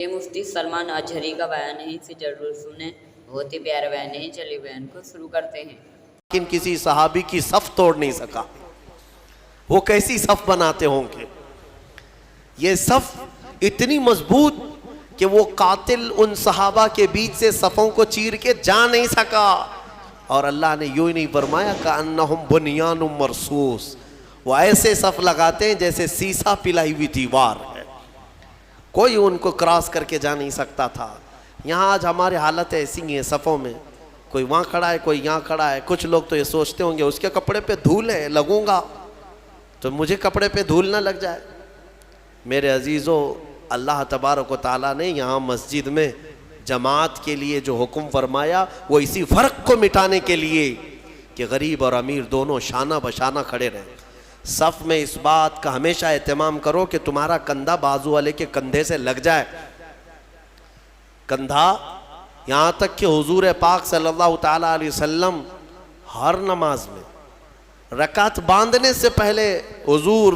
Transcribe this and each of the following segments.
یہ مفتی سلمان اجہری کا بیان ہے، اسے ضرور سنیں، بہت ہی پیارا بیان ہے۔ چلیے بیان کو شروع کرتے ہیں۔ لیکن کسی صحابی کی صف توڑ نہیں سکا۔ وہ کیسی صف بناتے ہوں گے؟ یہ صف اتنی مضبوط کہ وہ قاتل ان صحابہ کے بیچ سے صفوں کو چیر کے جا نہیں سکا، اور اللہ نے یوں ہی نہیں فرمایا کأنہم بنیان مرصوص، وہ ایسے صف لگاتے ہیں جیسے سیسا پلائی ہوئی دیوار ہے، کوئی ان کو کراس کر کے جا نہیں سکتا تھا۔ یہاں آج ہمارے حالت ایسی ہی ہیں، صفوں میں کوئی وہاں کھڑا ہے، کوئی یہاں کھڑا ہے۔ کچھ لوگ تو یہ سوچتے ہوں گے اس کے کپڑے پہ دھول ہے، لگوں گا تو مجھے کپڑے پہ دھول نہ لگ جائے۔ میرے عزیزو، اللہ تبارک و تعالیٰ نے یہاں مسجد میں جماعت کے لیے جو حکم فرمایا وہ اسی فرق کو مٹانے کے لیے کہ غریب اور امیر دونوں شانہ بشانہ کھڑے رہیں۔ صف میں اس بات کا ہمیشہ اہتمام کرو کہ تمہارا کندھا بازو والے کے کندھے سے لگ جائے۔ کندھا، یہاں تک کہ حضور پاک صلی اللہ تعالیٰ علیہ وسلم ہر نماز میں رکعت باندھنے سے پہلے حضور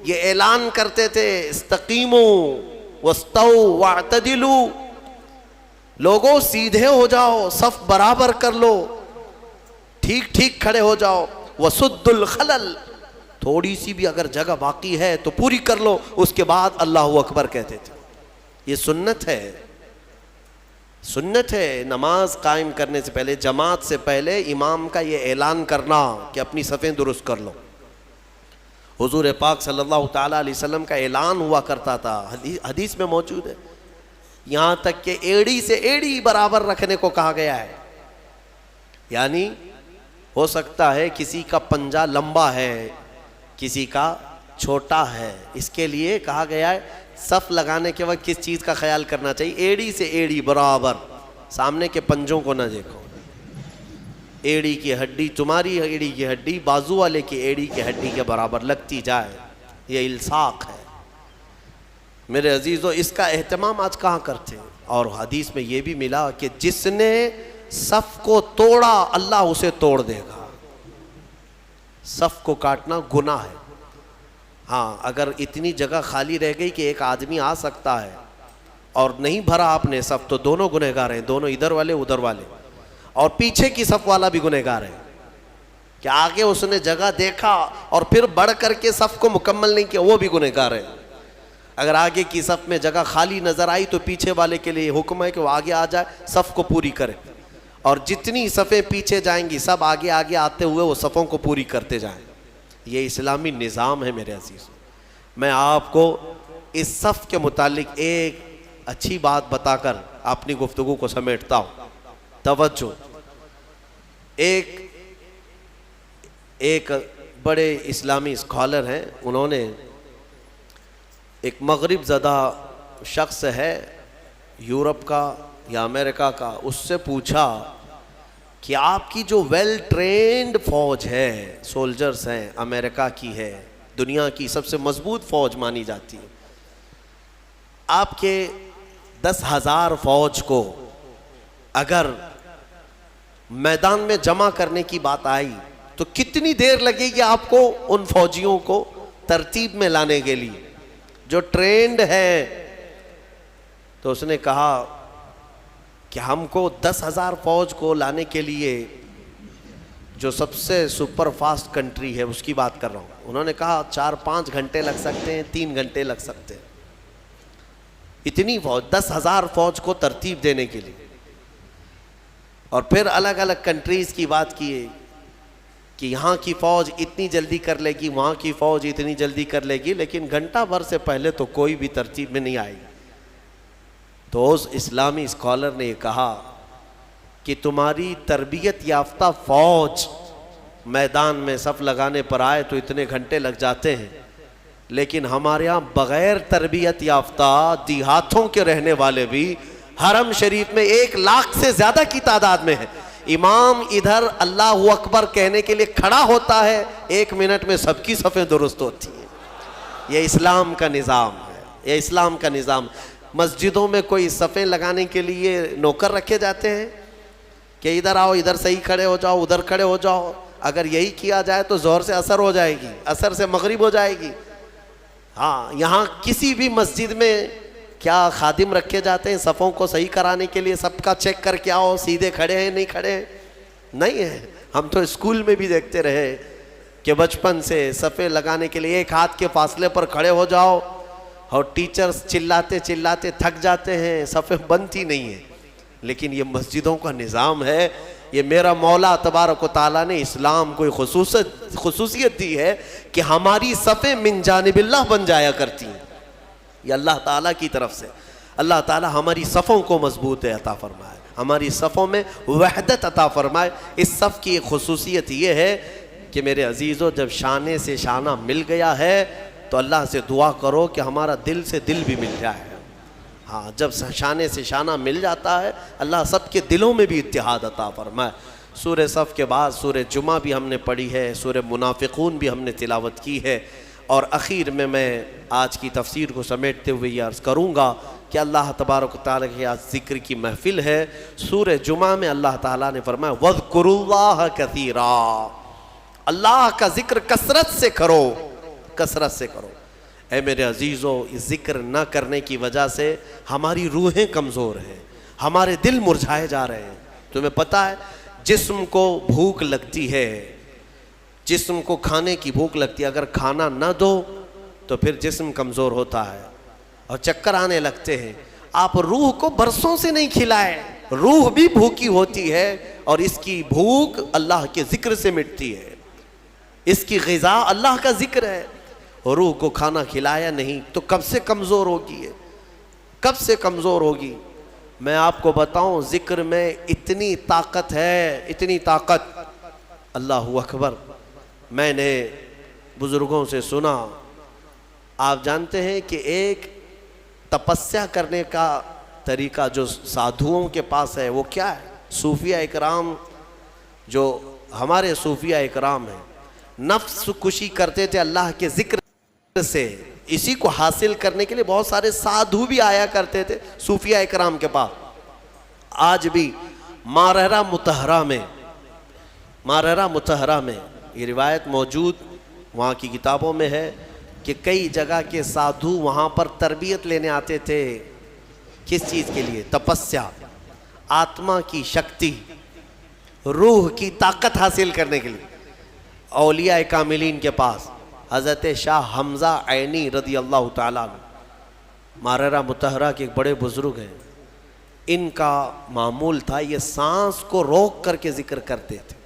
یہ اعلان کرتے تھے استقیموا واستووا واعتدلوا، لوگوں سیدھے ہو جاؤ، صف برابر کر لو، ٹھیک ٹھیک کھڑے ہو جاؤ، وسدوا الخلل، تھوڑی سی بھی اگر جگہ باقی ہے تو پوری کر لو، اس کے بعد اللہ اکبر کہتے تھے۔ یہ سنت ہے، سنت ہے نماز قائم کرنے سے پہلے، جماعت سے پہلے امام کا یہ اعلان کرنا کہ اپنی صفیں درست کر لو۔ حضور پاک صلی اللہ تعالیٰ علیہ وسلم کا اعلان ہوا کرتا تھا، حدیث میں موجود ہے، یہاں تک کہ ایڑی سے ایڑی برابر رکھنے کو کہا گیا ہے۔ یعنی ہو سکتا ہے کسی کا پنجہ لمبا ہے، کسی کا چھوٹا ہے، اس کے لیے کہا گیا ہے صف لگانے کے وقت کس چیز کا خیال کرنا چاہیے؟ ایڑی سے ایڑی برابر، سامنے کے پنجوں کو نہ دیکھو۔ ایڑی کی ہڈی، تمہاری ایڑی کی ہڈی بازو والے کی ایڑی کی ہڈی کے برابر لگتی جائے، یہ الصاق ہے۔ میرے عزیزو، اس کا اہتمام آج کہاں کرتے ہیں؟ اور حدیث میں یہ بھی ملا کہ جس نے صف کو توڑا اللہ اسے توڑ دے گا۔ صف کو کاٹنا گناہ ہے۔ ہاں، اگر اتنی جگہ خالی رہ گئی کہ ایک آدمی آ سکتا ہے اور نہیں بھرا آپ نے صف، تو دونوں گنہگار ہیں، دونوں ادھر والے ادھر والے، اور پیچھے کی صف والا بھی گنہگار ہے کہ آگے اس نے جگہ دیکھا اور پھر بڑھ کر کے صف کو مکمل نہیں کیا، وہ بھی گنہگار ہے۔ اگر آگے کی صف میں جگہ خالی نظر آئی تو پیچھے والے کے لیے حکم ہے کہ وہ آگے آ جائے، صف کو پوری کرے، اور جتنی صفیں پیچھے جائیں گی سب آگے آگے آتے ہوئے وہ صفوں کو پوری کرتے جائیں۔ یہ اسلامی نظام ہے میرے عزیز۔ میں آپ کو اس صف کے متعلق ایک اچھی بات بتا کر اپنی گفتگو کو سمیٹتا ہوں۔ توجہ، ایک بڑے اسلامی اسکالر ہیں، انہوں نے ایک مغرب زدہ شخص ہے، یورپ کا یا امریکہ کا، اس سے پوچھا کہ آپ کی جو ویل ٹرینڈ فوج ہے، سولجرز ہیں، امریکہ کی ہے، دنیا کی سب سے مضبوط فوج مانی جاتی ہے، آپ کے 10,000 فوج کو اگر میدان میں جمع کرنے کی بات آئی تو کتنی دیر لگے گی آپ کو ان فوجیوں کو ترتیب میں لانے کے لیے جو ٹرینڈ ہے؟ تو اس نے کہا کہ ہم کو 10,000 فوج کو لانے کے لیے جو سب سے سپر فاسٹ کنٹری ہے اس کی بات کر رہا ہوں، انہوں نے کہا 4-5 گھنٹے لگ سکتے ہیں، 3 گھنٹے لگ سکتے ہیں، اتنی فوج 10,000 فوج کو ترتیب دینے کے لیے۔ اور پھر الگ الگ کنٹریز کی بات کیے کہ یہاں کی فوج اتنی جلدی کر لے گی، وہاں کی فوج اتنی جلدی کر لے گی، لیکن گھنٹہ بھر سے پہلے تو کوئی بھی ترتیب میں نہیں آئے گی۔ تو اس اسلامی اسکالر نے یہ کہا کہ تمہاری تربیت یافتہ فوج میدان میں صف لگانے پر آئے تو اتنے گھنٹے لگ جاتے ہیں، لیکن ہمارے ہاں بغیر تربیت یافتہ دیہاتوں کے رہنے والے بھی حرم شریف میں 1 لاکھ سے زیادہ کی تعداد میں ہیں۔ امام ادھر اللہ اکبر کہنے کے لیے کھڑا ہوتا ہے، 1 منٹ میں سب کی صفیں درست ہوتی ہیں۔ یہ اسلام کا نظام ہے، یہ اسلام کا نظام۔ مسجدوں میں کوئی صفیں لگانے کے لیے نوکر رکھے جاتے ہیں کہ ادھر آؤ، ادھر صحیح کھڑے ہو جاؤ، ادھر کھڑے ہو جاؤ؟ اگر یہی کیا جائے تو ظہر سے عصر ہو جائے گی، عصر سے مغرب ہو جائے گی۔ ہاں، یہاں کسی بھی مسجد میں کیا خادم رکھے جاتے ہیں صفوں کو صحیح کرانے کے لیے؟ سب کا چیک کر کے آؤ سیدھے کھڑے ہیں نہیں کھڑے ہیں؟ نہیں ہے. ہم تو اسکول میں بھی دیکھتے رہے کہ بچپن سے صفیں لگانے کے لیے 1 ہاتھ کے فاصلے پر کھڑے ہو جاؤ اور ٹیچرز چلاتے چلاتے تھک جاتے ہیں, صفیں بنتی نہیں ہیں. لیکن یہ مسجدوں کا نظام ہے. یہ میرا مولا تبارک و تعالیٰ نے اسلام کو خصوصیت دی ہے کہ ہماری صفیں من جانب اللہ بن جایا کرتی ہیں. یہ اللہ تعالیٰ کی طرف سے. اللہ تعالیٰ ہماری صفوں کو مضبوط عطا فرمائے, ہماری صفوں میں وحدت عطا فرمائے. اس صف کی ایک خصوصیت یہ ہے کہ میرے عزیزو, جب شانے سے شانہ مل گیا ہے تو اللہ سے دعا کرو کہ ہمارا دل سے دل بھی مل جائے. ہاں, جب شانے سے شانہ مل جاتا ہے اللہ سب کے دلوں میں بھی اتحاد عطا فرمائے. سورہ صف کے بعد سورہ جمعہ بھی ہم نے پڑھی ہے, سورہ منافقون بھی ہم نے تلاوت کی ہے, اور اخیر میں آج کی تفسیر کو سمیٹتے ہوئے یہ عرض کروں گا کہ اللہ تبارک و تعالیٰ کی آج ذکر کی محفل ہے. سورہ جمعہ میں اللہ تعالیٰ نے فرمایا وَاذْكُرُوا اللَّهَ كَثِيرًا, اللہ کا ذکر کثرت سے کرو, کثرت سے کرو. اے میرے عزیزو, اس ذکر نہ کرنے کی وجہ سے ہماری روحیں کمزور ہیں, ہمارے دل مرجھائے جا رہے ہیں. تمہیں پتہ ہے جسم کو بھوک لگتی ہے, جسم کو کھانے کی بھوک لگتی ہے, اگر کھانا نہ دو تو پھر جسم کمزور ہوتا ہے اور چکر آنے لگتے ہیں. آپ روح کو برسوں سے نہیں کھلائے, روح بھی بھوکی ہوتی ہے اور اس کی بھوک اللہ کے ذکر سے مٹتی ہے. اس کی غذا اللہ کا ذکر ہے. روح کو کھانا کھلایا نہیں تو کب سے کمزور ہوگی, کب سے کمزور ہوگی. میں آپ کو بتاؤں ذکر میں اتنی طاقت ہے, اتنی طاقت. اللہ اکبر. میں نے بزرگوں سے سنا, آپ جانتے ہیں کہ ایک تپسیا کرنے کا طریقہ جو سادھوؤں کے پاس ہے وہ کیا ہے؟ صوفیہ اکرام, جو ہمارے صوفیہ اکرام ہیں, نفس کشی کرتے تھے اللہ کے ذکر سے. اسی کو حاصل کرنے کے لیے بہت سارے سادھو بھی آیا کرتے تھے صوفیہ اکرام کے پاس. آج بھی مارہرہ مطہرہ میں یہ روایت موجود وہاں کی کتابوں میں ہے کہ کئی جگہ کے سادھو وہاں پر تربیت لینے آتے تھے. کس چیز کے لیے؟ تپسیا, آتما کی شکتی, روح کی طاقت حاصل کرنے کے لیے. اولیاء کاملین کے پاس حضرت شاہ حمزہ عینی رضی اللہ تعالیٰ عنہ, مارہرہ مطہرہ کے ایک بڑے بزرگ ہیں. ان کا معمول تھا یہ سانس کو روک کر کے ذکر کرتے تھے.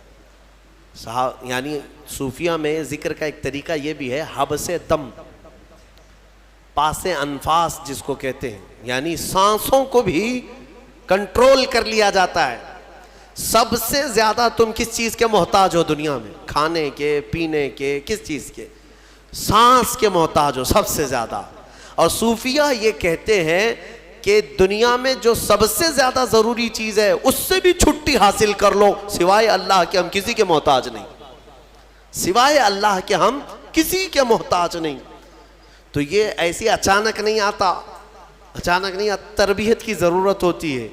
یعنی صوفیہ میں ذکر کا ایک طریقہ یہ بھی ہے حبس دم, پاس انفاس جس کو کہتے ہیں, یعنی سانسوں کو بھی کنٹرول کر لیا جاتا ہے. سب سے زیادہ تم کس چیز کے محتاج ہو دنیا میں؟ کھانے کے, پینے کے, کس چیز کے؟ سانس کے محتاج ہو سب سے زیادہ. اور صوفیہ یہ کہتے ہیں کہ دنیا میں جو سب سے زیادہ ضروری چیز ہے اس سے بھی چھٹی حاصل کر لو, سوائے اللہ کے ہم کسی کے محتاج نہیں, سوائے اللہ کے ہم کسی کے محتاج نہیں. تو یہ ایسی اچانک نہیں آتا, اچانک نہیں آتا, تربیت کی ضرورت ہوتی ہے.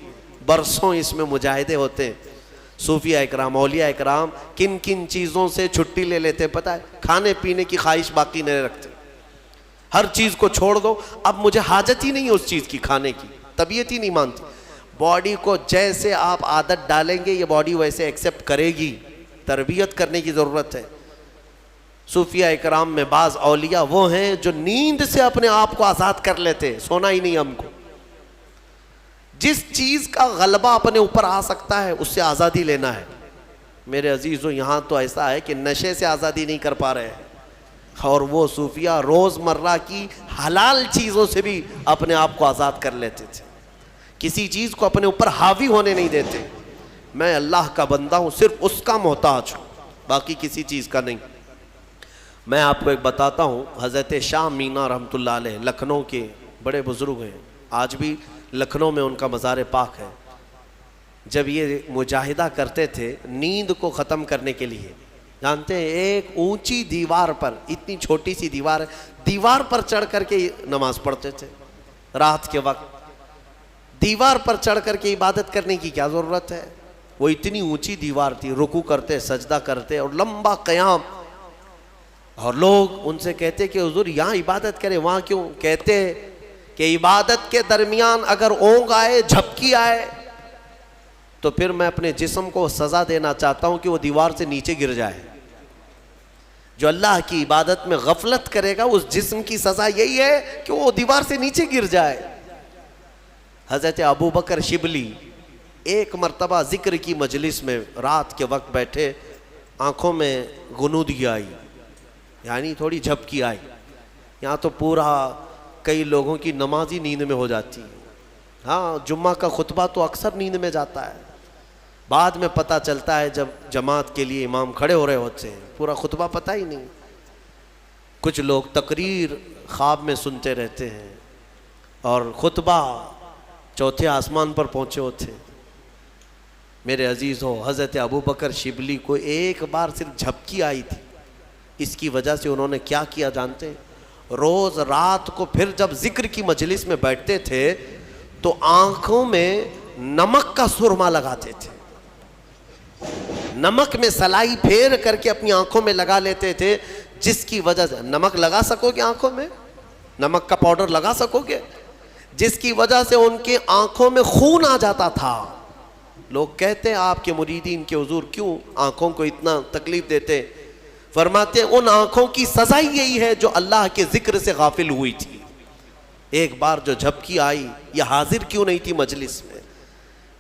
برسوں اس میں مجاہدے ہوتے ہیں. صوفیہ اکرام, اولیاء اکرام کن کن چیزوں سے چھٹی لے لیتے پتہ ہے؟ کھانے پینے کی خواہش باقی نہیں رکھتے, ہر چیز کو چھوڑ دو, اب مجھے حاجت ہی نہیں ہے اس چیز کی, کھانے کی طبیعت ہی نہیں مانتی. باڈی کو جیسے آپ عادت ڈالیں گے یہ باڈی ویسے ایکسیپٹ کرے گی. تربیت کرنے کی ضرورت ہے. صوفیہ اکرام میں بعض اولیاء وہ ہیں جو نیند سے اپنے آپ کو آزاد کر لیتے, سونا ہی نہیں ہم کو. جس چیز کا غلبہ اپنے اوپر آ سکتا ہے اس سے آزادی لینا ہے. میرے عزیزو, یہاں تو ایسا ہے کہ نشے سے آزادی نہیں کر پا رہے ہیں, اور وہ صوفیہ روز مرہ کی حلال چیزوں سے بھی اپنے آپ کو آزاد کر لیتے تھے. کسی چیز کو اپنے اوپر حاوی ہونے نہیں دیتے. میں اللہ کا بندہ ہوں, صرف اس کا محتاج ہوں, باقی کسی چیز کا نہیں. میں آپ کو ایک بتاتا ہوں, حضرت شاہ مینا رحمۃ اللہ علیہ لکھنؤ کے بڑے بزرگ ہیں, آج بھی لکھنؤ میں ان کا مزار پاک ہے. جب یہ مجاہدہ کرتے تھے نیند کو ختم کرنے کے لیے, جانتے ہیں ایک اونچی دیوار پر, اتنی چھوٹی سی دیوار ہے, دیوار پر چڑھ کر کے نماز پڑھتے تھے رات کے وقت. دیوار پر چڑھ کر کے عبادت کرنے کی کیا ضرورت ہے؟ وہ اتنی اونچی دیوار تھی, رکوع کرتے, سجدہ کرتے اور لمبا قیام. اور لوگ ان سے کہتے کہ حضور یہاں عبادت کریں, وہاں کیوں؟ کہتے کہ عبادت کے درمیان اگر اونگ آئے، جھپکی آئے، تو پھر میں اپنے جسم کو سزا دینا چاہتا ہوں کہ وہ دیوار سے نیچے گر جائے۔ جو اللہ کی عبادت میں غفلت کرے گا اس جسم کی سزا یہی ہے کہ وہ دیوار سے نیچے گر جائے۔ حضرت ابو بکر شبلی ایک مرتبہ ذکر کی مجلس میں رات کے وقت بیٹھے، آنکھوں میں غنودگی آئی، یعنی تھوڑی جھپکی آئی۔ یہاں تو پورا کئی لوگوں کی نماز ہی نیند میں ہو جاتی ہے۔ ہاں، جمعہ کا خطبہ تو اکثر نیند میں جاتا ہے، بعد میں پتہ چلتا ہے جب جماعت کے لیے امام کھڑے ہو رہے ہوتے ہیں، پورا خطبہ پتہ ہی نہیں۔ کچھ لوگ تقریر خواب میں سنتے رہتے ہیں اور خطبہ چوتھے آسمان پر پہنچے ہوتے ہیں۔ میرے عزیزو، حضرت ابو بکر شبلی کو ایک بار صرف جھپکی آئی تھی، اس کی وجہ سے انہوں نے کیا کیا جانتے ہیں؟ روز رات کو پھر جب ذکر کی مجلس میں بیٹھتے تھے تو آنکھوں میں نمک کا سرما لگاتے تھے، نمک میں سلائی پھیر کر کے اپنی آنکھوں میں لگا لیتے تھے، جس کی وجہ سے نمک لگا سکو گے آنکھوں میں، نمک کا پاؤڈر لگا سکو گے، جس کی وجہ سے ان کی آنکھوں میں خون آ جاتا تھا۔ لوگ کہتے ہیں آپ کے مریدین کے حضور کیوں آنکھوں کو اتنا تکلیف دیتے؟ فرماتے ہیں ان آنکھوں کی سزا یہی ہے جو اللہ کے ذکر سے غافل ہوئی تھی۔ ایک بار جو جھپکی آئی، یہ حاضر کیوں نہیں تھی مجلس میں؟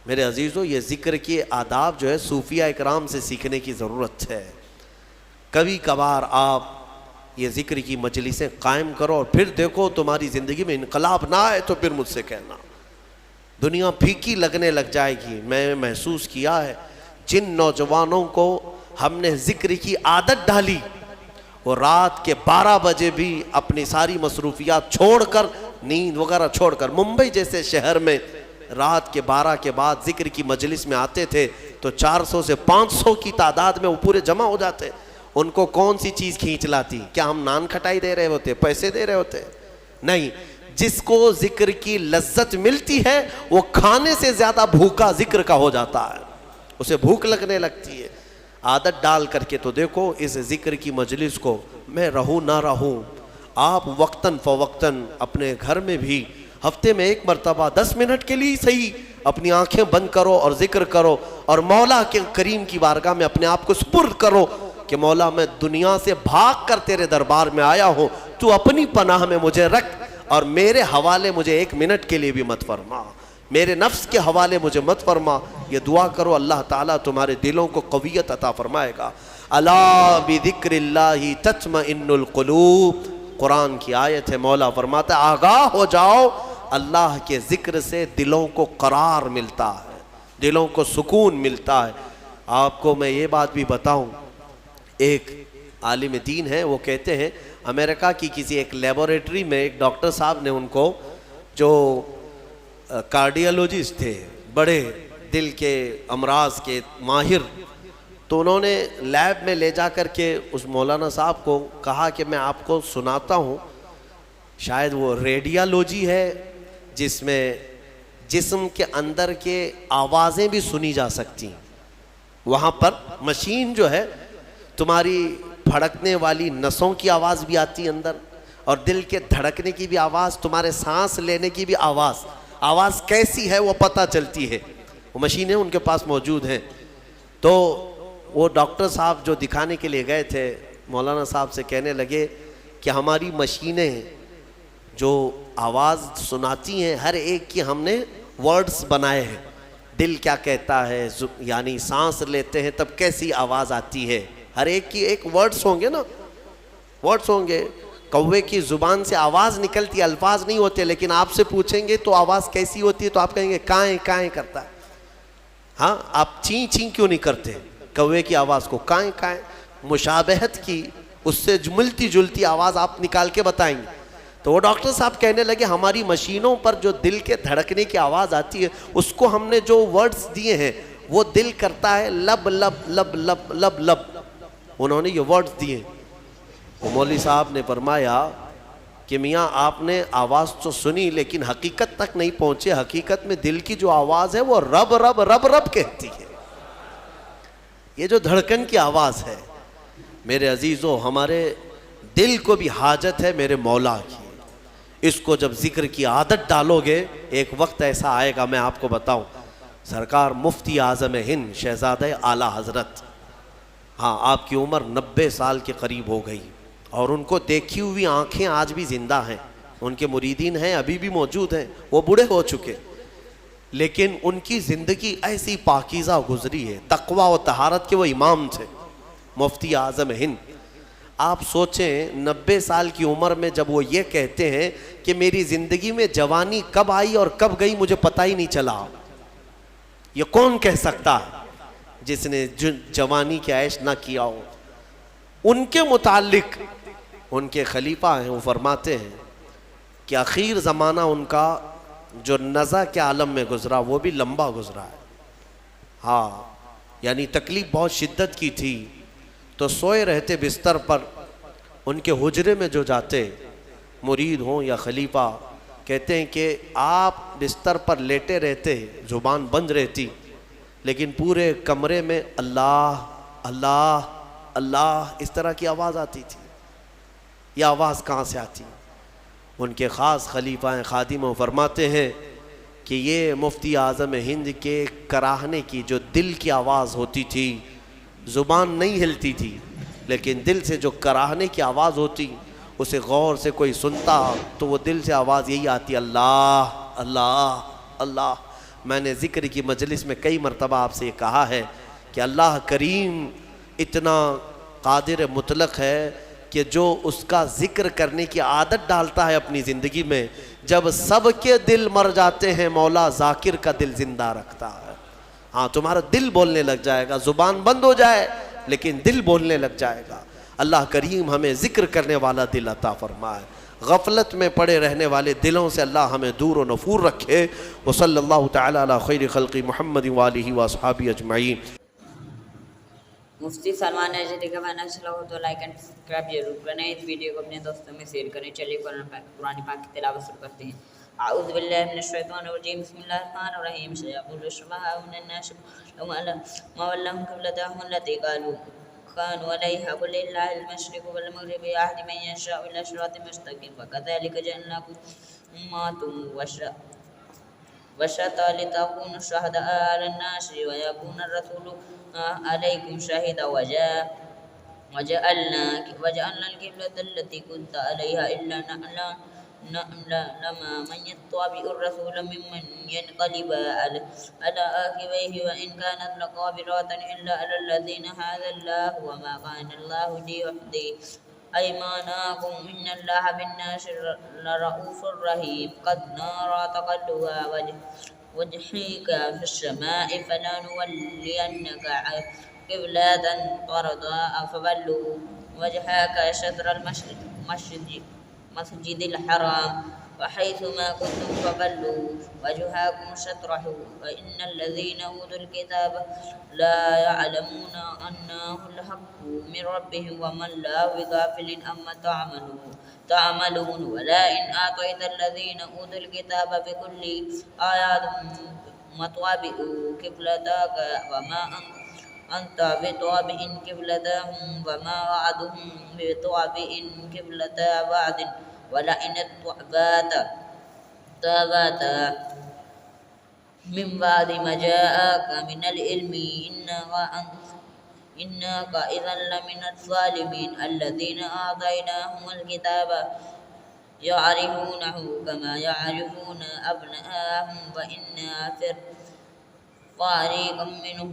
میرے عزیزو، یہ ذکر کے آداب جو ہے صوفیہ اکرام سے سیکھنے کی ضرورت ہے۔ کبھی کبھار آپ یہ ذکر کی مجلسیں قائم کرو اور پھر دیکھو تمہاری زندگی میں انقلاب نہ آئے تو پھر مجھ سے کہنا، دنیا پھیکی لگنے لگ جائے گی۔ میں محسوس کیا ہے جن نوجوانوں کو ہم نے ذکر کی عادت ڈالی، وہ رات کے 12 بجے بھی اپنی ساری مصروفیات چھوڑ کر، نیند وغیرہ چھوڑ کر، ممبئی جیسے شہر میں رات کے 12 کے بعد ذکر کی مجلس میں آتے تھے تو 400 سے 500 کی تعداد میں وہ پورے جمع ہو جاتے۔ ان کو کون سی چیز کھینچ لاتی؟ کیا ہم نان کھٹائی دے رہے ہوتے، پیسے دے رہے ہوتے؟ نہیں، جس کو ذکر کی لذت ملتی ہے وہ کھانے سے زیادہ بھوکا ذکر کا ہو جاتا ہے، اسے بھوک لگنے لگتی ہے۔ عادت ڈال کر کے تو دیکھو اس ذکر کی مجلس کو، میں رہوں نہ رہوں، آپ وقتاً فوقتاً اپنے گھر میں بھی ہفتے میں ایک مرتبہ 10 منٹ کے لیے صحیح اپنی آنکھیں بند کرو اور ذکر کرو اور مولا کے کریم کی بارگاہ میں اپنے آپ کو سپرد کرو کہ مولا میں دنیا سے بھاگ کر تیرے دربار میں آیا ہوں، تو اپنی پناہ میں مجھے رکھ اور میرے حوالے مجھے 1 منٹ کے لیے بھی مت فرما، میرے نفس کے حوالے مجھے مت فرما۔ یہ دعا کرو، اللہ تعالیٰ تمہارے دلوں کو قویت عطا فرمائے گا۔ الا بذکر اللہ تطمئن القلوب، قرآن کی آیت ہے، مولا فرماتا ہے آگاہ ہو جاؤ، اللہ کے ذکر سے دلوں کو قرار ملتا ہے، دلوں کو سکون ملتا ہے۔ آپ کو میں یہ بات بھی بتاؤں، ایک عالم دین ہے، وہ کہتے ہیں امریکہ کی کسی ایک لیبوریٹری میں ایک ڈاکٹر صاحب نے ان کو، جو کارڈیالوجسٹ تھے، بڑے دل کے امراض کے ماہر، تو انہوں نے لیب میں لے جا کر کے اس مولانا صاحب کو کہا کہ میں آپ کو سناتا ہوں، شاید وہ ریڈیالوجی ہے جس میں جسم کے اندر کے آوازیں بھی سنی جا سکتی ہیں، وہاں پر مشین جو ہے تمہاری پھڑکنے والی نسوں کی آواز بھی آتی ہے اندر، اور دل کے دھڑکنے کی بھی آواز، تمہارے سانس لینے کی بھی آواز کیسی ہے وہ پتہ چلتی ہے، وہ مشینیں ان کے پاس موجود ہیں۔ تو وہ ڈاکٹر صاحب جو دکھانے کے لیے گئے تھے، مولانا صاحب سے کہنے لگے کہ ہماری مشینیں جو آواز سناتی ہیں، ہر ایک کی ہم نے ورڈز بنائے ہیں، دل کیا کہتا ہے، یعنی سانس لیتے ہیں تب کیسی آواز آتی ہے، ہر ایک کی ایک ورڈز ہوں گے نا، ورڈز ہوں گے۔ کوے کی زبان سے آواز نکلتی، الفاظ نہیں ہوتے، لیکن آپ سے پوچھیں گے تو آواز کیسی ہوتی ہے تو آپ کہیں گے کائیں کائیں کرتا ہے۔ ہاں، آپ چین چین کیوں نہیں کرتے؟ کوے کی آواز کو کائیں کائیں، مشابہت کی اس سے ملتی جلتی آواز آپ نکال کے بتائیں گے۔ تو وہ ڈاکٹر صاحب کہنے لگے ہماری مشینوں پر جو دل کے دھڑکنے کی آواز آتی ہے، اس کو ہم نے جو ورڈز دیے ہیں وہ دل کرتا ہے لب لب لب لب لب لب، انہوں نے یہ ورڈز دیے۔ وہ مولوی صاحب نے فرمایا کہ میاں آپ نے آواز تو سنی لیکن حقیقت تک نہیں پہنچے، حقیقت میں دل کی جو آواز ہے وہ رب رب رب رب کہتی ہے، یہ جو دھڑکن کی آواز ہے۔ میرے عزیزو، ہمارے دل کو بھی حاجت ہے میرے مولا کی، اس کو جب ذکر کی عادت ڈالو گے ایک وقت ایسا آئے گا، میں آپ کو بتاؤں، سرکار مفتی اعظم ہند شہزادہ اعلیٰ حضرت، ہاں آپ کی عمر 90 سال کے قریب ہو گئی، اور ان کو دیکھی ہوئی آنکھیں آج بھی زندہ ہیں، ان کے مریدین ہیں ابھی بھی موجود ہیں، وہ بوڑھے ہو چکے، لیکن ان کی زندگی ایسی پاکیزہ گزری ہے، تقوی و طہارت کے وہ امام تھے مفتی اعظم ہند۔ آپ سوچیں 90 سال کی عمر میں جب وہ یہ کہتے ہیں کہ میری زندگی میں جوانی کب آئی اور کب گئی مجھے پتہ ہی نہیں چلا، یہ کون کہہ سکتا ہے جس نے جوانی کی عیش نہ کیا ہو؟ ان کے متعلق ان کے خلیفہ ہیں، وہ فرماتے ہیں کہ اخیر زمانہ ان کا جو نزع کے عالم میں گزرا وہ بھی لمبا گزرا ہے، ہاں یعنی تکلیف بہت شدت کی تھی، تو سوئے رہتے بستر پر، ان کے حجرے میں جو جاتے مرید ہوں یا خلیفہ، کہتے ہیں کہ آپ بستر پر لیٹے رہتے، زبان بند رہتی، لیکن پورے کمرے میں اللہ اللہ اللہ اس طرح کی آواز آتی تھی۔ یہ آواز کہاں سے آتی؟ ان کے خاص خلیفہ ہیں، خادم فرماتے ہیں کہ یہ مفتی اعظم ہند کے کراہنے کی جو دل کی آواز ہوتی تھی، زبان نہیں ہلتی تھی لیکن دل سے جو کراہنے کی آواز ہوتی، اسے غور سے کوئی سنتا تو وہ دل سے آواز یہی آتی، اللہ اللہ اللہ۔ میں نے ذکر کی مجلس میں کئی مرتبہ آپ سے یہ کہا ہے کہ اللہ کریم اتنا قادر مطلق ہے کہ جو اس کا ذکر کرنے کی عادت ڈالتا ہے اپنی زندگی میں، جب سب کے دل مر جاتے ہیں مولا ذاکر کا دل زندہ رکھتا ہے۔ ہاں تمہارا دل بولنے لگ جائے گا، زبان بند ہو جائے لیکن دل بولنے لگ جائے گا۔ اللہ کریم ہمیں ذکر کرنے والا دل عطا فرمائے، غفلت میں پڑے رہنے والے دلوں سے اللہ ہمیں دور و نفور رکھے۔ وصلی اللہ تعالی علی خیر خلق محمد وآلہ واصحابہ اجمعین۔ مفتی سلمان نجدی کا بہانا اچھا لگا تو لائک اینڈ سبسکرائب ضرور کریں، اس ویڈیو کو اپنے دوستوں میں شیئر کریں۔ چلیے قرآن پاک کی تلاوت شروع کرتے ہیں۔ اعوذ باللہ من الشیطان الرجیم، بسم اللہ الرحمن الرحیم۔ سیقول السفہاء الناس ما ولاهم قبلتهم التي كانوا عليها قل لله المشرق والمغرب يهدي من يشاء إلى صراط مستقيم وكذلك جعلناكم أمة وشطا لتكونوا شهداء على الناس ويكون الرسول عليكم شهيدا وجعلنا القبلة التي كنت عليها إلا نعلم من يتبع الرسول ممن ينقلب على عقبيه وإن كانت لكبيرة إلا على الذين هدى الله وما كان الله ليهدي أيمانكم إن الله بالناس لرؤوف رحيم قد نرى تقلب وجهك في السماء فلنولينك قبلة ترضاها فول وجهك شطر المسجد الحرام وحيث ما كنتم فولوا وجهكم شطره وإن الذين أوتوا الكتاب لا يعلمون أنه الحق من ربهم وما الله بغافل عما تعملون ولئن أعطيت الذين أوتوا الكتاب بكل آيات ما طابئوا قبلتك وما أنت بطابئ قبلتهم وما وعدهم بطابئ قبلة بعد ولئن اتبعت من بعد ما جاءك من العلم إنك إذا لمن الظالمين الذين أعطيناهم الكتاب يعرفونه كما يعرفون أبناءهم وإن فريقا منهم